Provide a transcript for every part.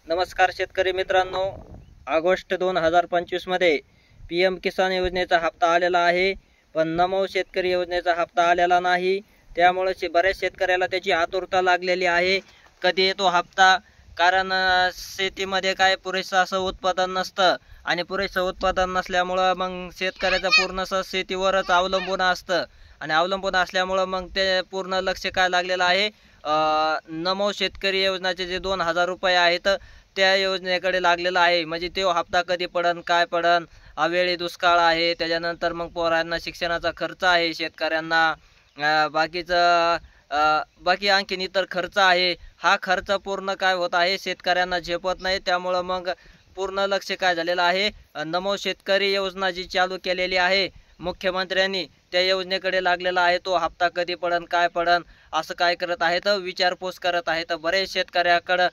नमस्कार शेतकरी मित्रांनो, ऑगस्ट 2025 मध्ये PM किसान योजनेचा हप्ता आलेला आहे, पण नमो शेतकरी योजनेचा हप्ता आलेला नाही। त्यामुळे बऱ्याच शेतकऱ्याला त्याची आतुरता लागलेली आहे, कधी येतो हप्ता। कारण शेतीमध्ये काय पुरेसं असं उत्पादन नसतं आणि पुरेसं उत्पादन नसल्यामुळे मग शेतकऱ्याचं पूर्णतः शेतीवरच अवलंबून असतं आणि अवलंबून असल्यामुळे मग ते पूर्ण लक्ष काय लागलेलं आहे नमो शेतकरी योजनेचे जे 2000 रुपये आहेत त्या योजनेकडे लागलेला आहे। म्हणजे तो हप्ता कधी पडन काय पडन, अवेळी दुष्काळ आहे, त्याच्यानंतर मग पोरांना शिक्षणाचा खर्च आहे, शेतकऱ्यांना बाकी आणखीन इतर खर्च आहे। हा खर्च पूर्ण काय होत आहे शेतकऱ्यांना झेपत नाही, त्यामुळे मग पूर्ण लक्ष काय झालेलं आहे नमो शेतकरी योजना जी चालू केलेली आहे मुख्यमंत्र्यांनी, त्या योजनेकडे लागलेला आहे। तो हप्ता कधी पडन काय पडन असं काय करत आहेत, विचारपूस करत आहेत। बरेच शेतकऱ्याकडे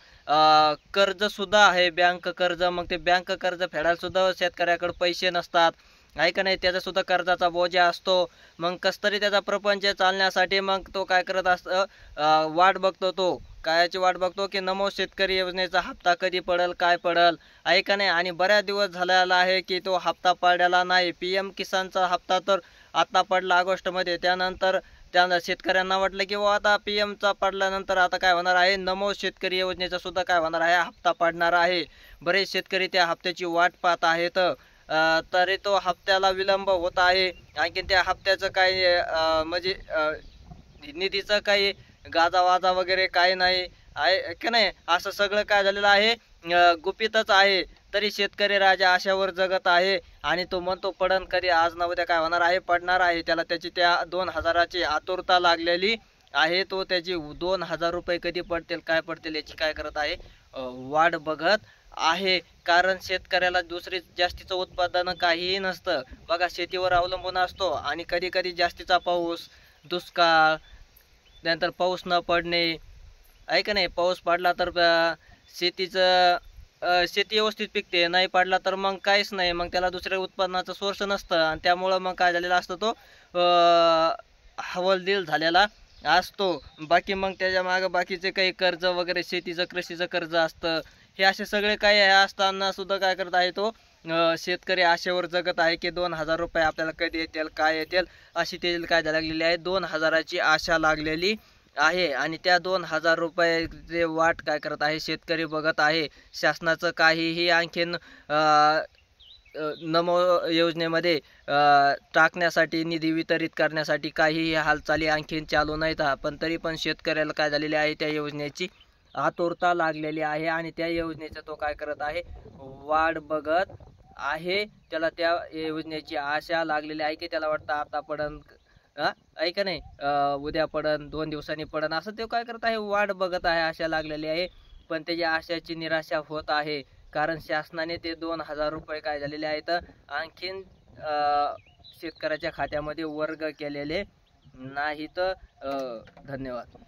कर्ज सुद्धा आहे, बँक कर्ज। मग ते बँक कर्ज फेडायला सुद्धा शेतकऱ्याकडे पैसे नसतात, आहे का नाही। त्याचा सुद्धा कर्जाचा बोजा असतो। मग कस तरी त्याचा प्रपंच चालण्यासाठी मग तो काय करत असतो, वाट बघतो। तो कायची वाट बघतो की नमो शेतकरी योजनेचा हप्ता कधी पडल काय पडल, आहे का नाही। आणि बऱ्याच दिवस झालेला आहे की तो हप्ता पडलेला नाही। PM किसानचा हप्ता तर आता पडला ऑगस्ट मध्ये, त्यानंतर त्या शेतकऱ्यांना वाटलं की आता PMचा पडल्यानंतर आता काय होणार आहे, नमो शेतकरी योजनेचा सुद्धा काय होणार आहे, हप्ता पडणार आहे। बरेच शेतकरी त्या हप्त्याची वाट पाहत आहेत, तरी तो हप्त्याला विलंब होत आहे। आणखीन त्या हप्त्याचं काही म्हणजे निधीचं काही गाजावाजा वगैरे काही नाही, आहे की नाही। असं सगळं काय झालेलं आहे, गुपितच आहे। तरी शेतकरी राजा आशावर जगत आहे आणि तो म्हणतो पडन कधी, आज ना उद्या काय होणार आहे, पडणार आहे। त्याला त्याची त्या 2000ची आतुरता लागलेली आहे। तो त्याची 2000 रुपये कधी पडतील काय पडतील याची काय करत आहे, वाट बघत आहे। कारण शेतकऱ्याला दुसरी जास्तीचं उत्पादन काहीही नसतं बघा, शेतीवर अवलंबून असतो। आणि कधी कधी जास्तीचा पाऊस, दुष्काळ, नंतर पाऊस न पडणे, आहे का नाही। पाऊस पडला तर शेतीचं शेती व्यवस्थित पिकते, नाही पडला तर मग काहीच नाही, मग त्याला दुसऱ्या उत्पन्नाचा सोर्स नसतं आणि त्यामुळं मग काय झालेला असतो, तो हवालदिल झालेला असतो। बाकी मग त्याच्या मागे बाकीचे काही कर्ज वगैरे, शेतीचं कृषीचं कर्ज असतं। हे असे सगळे काही असताना सुद्धा काय करत आहे तो शेतकरी आशेवर जगत आहे की 2000 रुपये आपल्याला कधी येतील काय येतील, अशी त्याला काय लागलेली आहे, 2000ची आशा लागलेली आहे। आणि त्या 2000 रुपये वाट काय करत आहे शेतकरी बघत आहे। शासनाचं काहीही आणखीन नमो योजनेमध्ये टाकण्यासाठी, निधी वितरित करण्यासाठी काहीही हालचाली आणखीन चालू नाहीत। पण तरी पण शेतकऱ्याला काय झालेली आहे, त्या योजनेची आतुरता लागलेली आहे आणि त्या योजनेचा तो काय करत आहे, वाट बघत आहे। त्याला त्या योजनेची आशा लागलेली आहे की त्याला वाटतं आता पडन, आहे का नाही, उद्या पडन, 2 दिवसांनी पडन, असं ते काय करत आहे, वाट बघत आहे, आशा लागलेली आहे। पण त्याच्या आशाची निराशा होत आहे, कारण शासनाने ते 2000 रुपये काय झालेले आहेत आणखीन शेतकऱ्याच्या खात्यामध्ये वर्ग केलेले नाहीत। धन्यवाद।